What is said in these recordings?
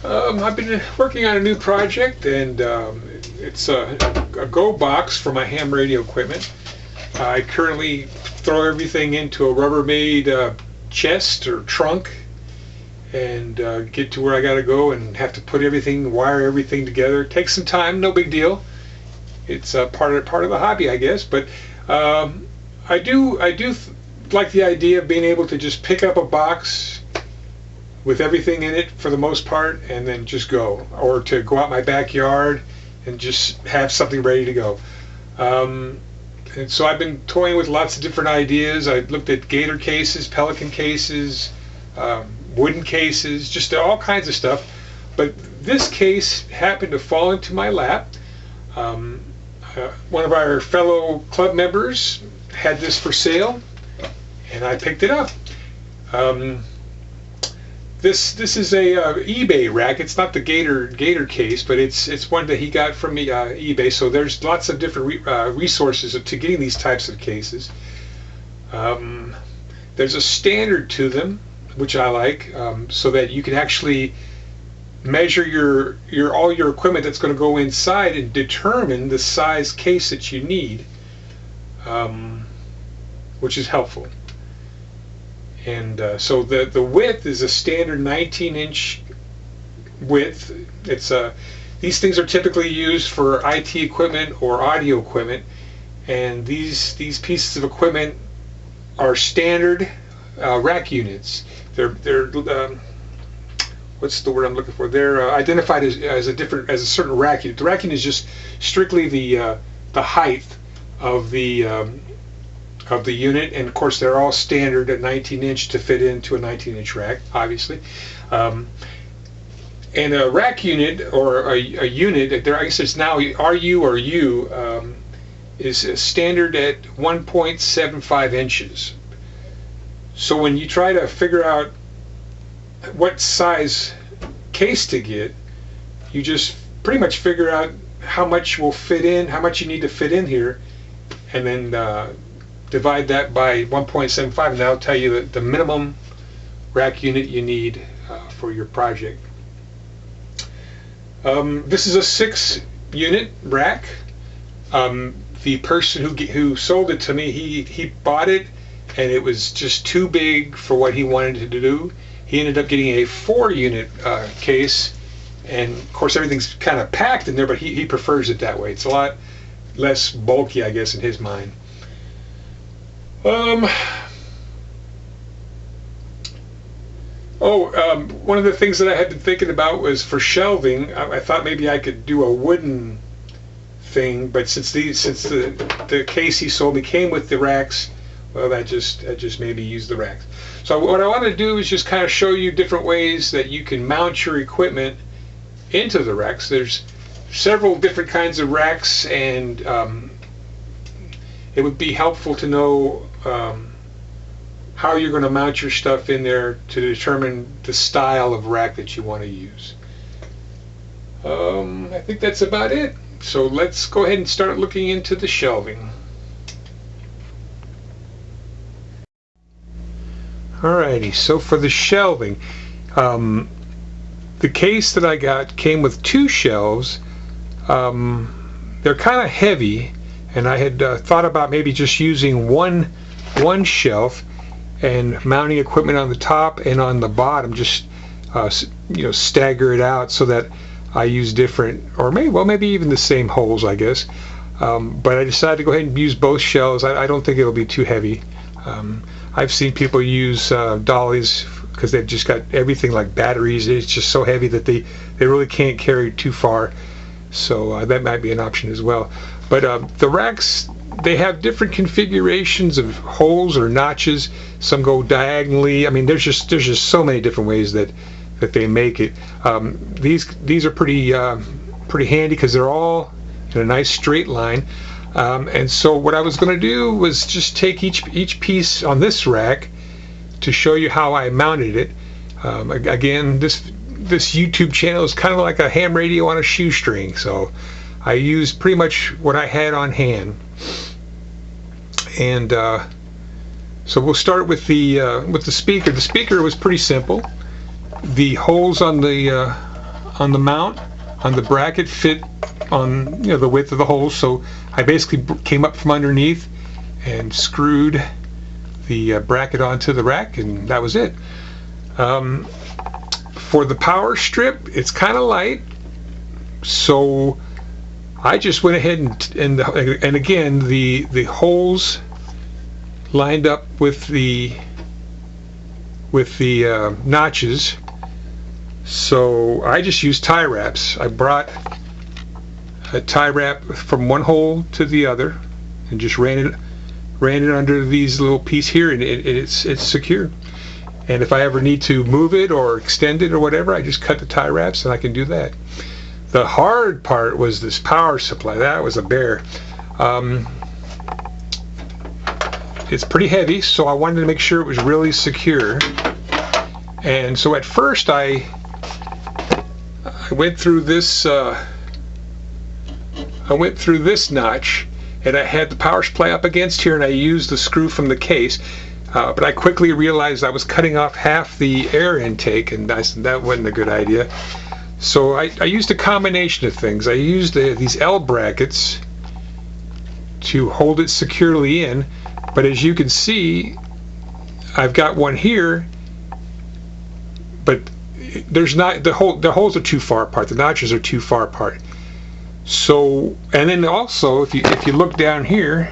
I've been working on a new project, and it's a Go box for my ham radio equipment. I currently throw everything into a Rubbermaid chest or trunk, and get to where I gotta go and have to put everything, wire everything together. It takes some time, no big deal. It's part of the hobby, I guess. But I do like the idea of being able to just pick up a box with everything in it for the most part, and then just go, or to go out my backyard and just have something ready to go. And so I've been toying with lots of different ideas. I looked at gator cases, pelican cases, wooden cases, just all kinds of stuff. But this case happened to fall into my lap. One of our fellow club members had this for sale, and I picked it up. This is a eBay rack. It's not the Gator case, but it's one that he got from eBay. So there's lots of different resources to getting these types of cases. There's a standard to them, which I like, so that you can actually measure all your equipment that's going to go inside and determine the size case that you need, which is helpful. And so the width is a standard 19-inch width. It's these things are typically used for IT equipment or audio equipment, and these pieces of equipment are standard rack units. They're what's the word I'm looking for? They're identified as a certain rack unit. The rack unit is just strictly the height of the unit, and of course they're all standard at 19-inch to fit into a 19-inch rack, obviously. And a rack unit, or a unit, there I guess it's now RU or U, is standard at 1.75 inches. So when you try to figure out what size case to get, you just pretty much figure out how much will fit in, how much you need to fit in here, and then divide that by 1.75, and that'll tell you the minimum rack unit you need for your project. This is a 6-unit rack. The person who sold it to me, he bought it, and it was just too big for what he wanted to do. He ended up getting a 4-unit case, and of course everything's kind of packed in there, but he prefers it that way. It's a lot less bulky, I guess, in his mind. One of the things that I had been thinking about was for shelving. I thought maybe I could do a wooden thing, but since the case he sold me came with the racks, well, I just maybe use the racks. So what I want to do is just kind of show you different ways that you can mount your equipment into the racks. There's several different kinds of racks, and it would be helpful to know how you're going to mount your stuff in there to determine the style of rack that you want to use. I think that's about it. So let's go ahead and start looking into the shelving. Alrighty, so for the shelving, the case that I got came with 2 shelves. They're kind of heavy, and I had thought about maybe just using one shelf and mounting equipment on the top and on the bottom, just stagger it out so that I use different, or maybe even the same holes, I guess. But I decided to go ahead and use both shelves. I don't think it'll be too heavy. I've seen people use dollies because they've just got everything like batteries. It's just so heavy that they really can't carry too far. So that might be an option as well. But the racks, they have different configurations of holes or notches. Some go diagonally. I mean, there's just so many different ways that they make it. These are pretty handy because they're all in a nice straight line. And so what I was going to do was just take each piece on this rack to show you how I mounted it. Again, this YouTube channel is kind of like a ham radio on a shoestring, so I used pretty much what I had on hand. And so we'll start with the speaker. The speaker was pretty simple. The holes on the on the mount, on the bracket, fit on the width of the hole. So I basically came up from underneath and screwed the bracket onto the rack, and that was it. For the power strip, it's kind of light, so I just went ahead and again the holes lined up with the notches. So I just used tie wraps. I brought a tie wrap from one hole to the other and just ran it under these little piece here, and it's secure. And if I ever need to move it or extend it or whatever, I just cut the tie wraps and I can do that. The hard part was this power supply. That was a bear. It's pretty heavy, so I wanted to make sure it was really secure. And so at first I went through this notch, and I had the power supply up against here, and I used the screw from the case. But I quickly realized I was cutting off half the air intake, and that wasn't a good idea. So I used a combination of things. I used these L brackets to hold it securely in, but as you can see, I've got one here, but there's not, the holes are too far apart, the notches are too far apart. So, and then also if you look down here,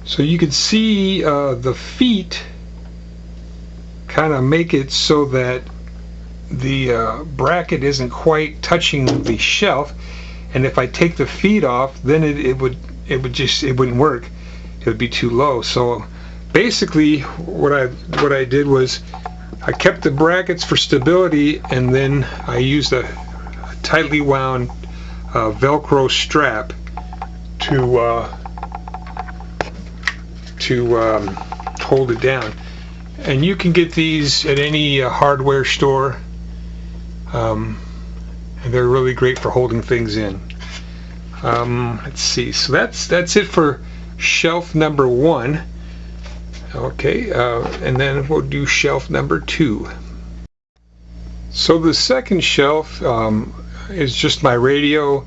so you can see the feet kind of make it so that the bracket isn't quite touching the shelf, and if I take the feet off, then it wouldn't work. It would be too low. So basically what I did was I kept the brackets for stability, and then I used a tightly wound Velcro strap to hold it down. And you can get these at any hardware store, and they're really great for holding things in. Let's see, so that's it for shelf number 1. Okay, and then we'll do shelf number 2. So the second shelf is just my radio,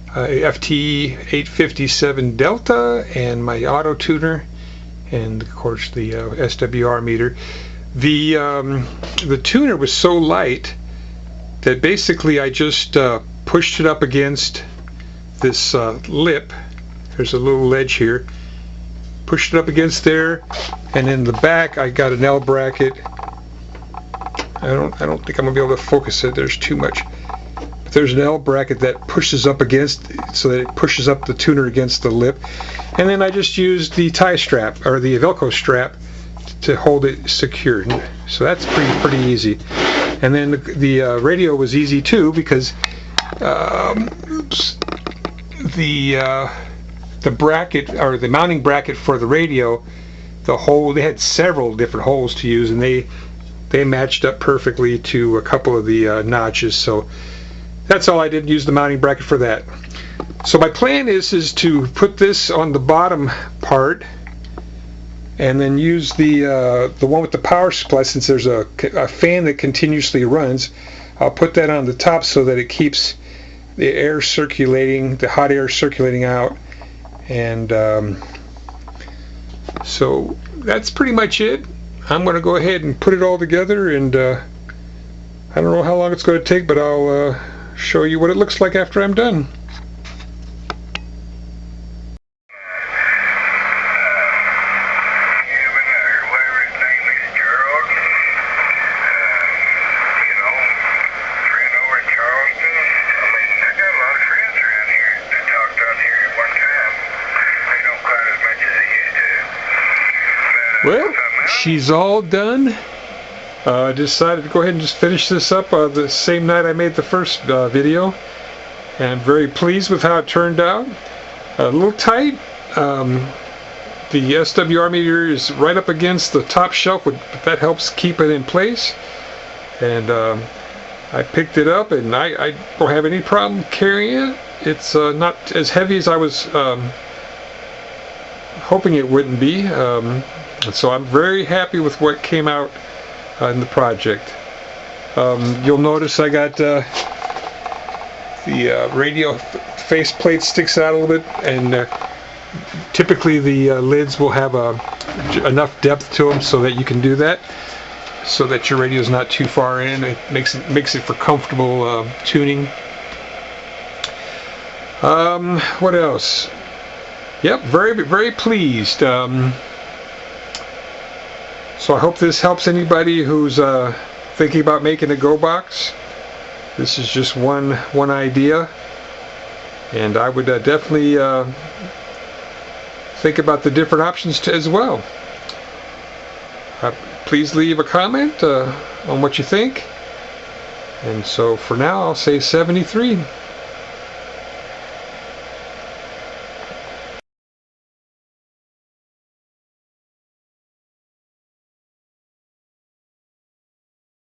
FT 857 Delta, and my auto tuner, and of course the SWR meter. The tuner was so light that basically I just pushed it up against this lip. There's a little ledge here. Pushed it up against there, and in the back I got an L bracket. I don't think I'm gonna be able to focus it. There's too much. But there's an L bracket that pushes up against, so that it pushes up the tuner against the lip. And then I just used the tie strap, or the Velcro strap, to hold it secure. So that's pretty easy. And then the radio was easy too, because the bracket, or the mounting bracket for the radio, they had several different holes to use, and they matched up perfectly to a couple of the notches. So that's all I did, use the mounting bracket for that. So my plan is to put this on the bottom part, and then use the one with the power supply. Since there's a fan that continuously runs, I'll put that on the top so that it keeps the air circulating, the hot air circulating out. And so that's pretty much it. I'm going to go ahead and put it all together, and I don't know how long it's going to take, but I'll show you what it looks like after I'm done. Well, she's all done. I decided to go ahead and just finish this up the same night I made the first video, and I'm very pleased with how it turned out. A little tight. The SWR meter is right up against the top shelf, but that helps keep it in place. And I picked it up, and I don't have any problem carrying it. It's not as heavy as I was hoping it wouldn't be. And so I'm very happy with what came out in the project. You'll notice I got the radio faceplate sticks out a little bit, and typically the lids will have enough depth to them so that you can do that, so that your radio is not too far in. It makes it for comfortable tuning. What else? Yep, very pleased. So I hope this helps anybody who's thinking about making a Go Box. This is just one idea, and I would definitely think about the different options as well. Please leave a comment on what you think. And so for now, I'll say 73.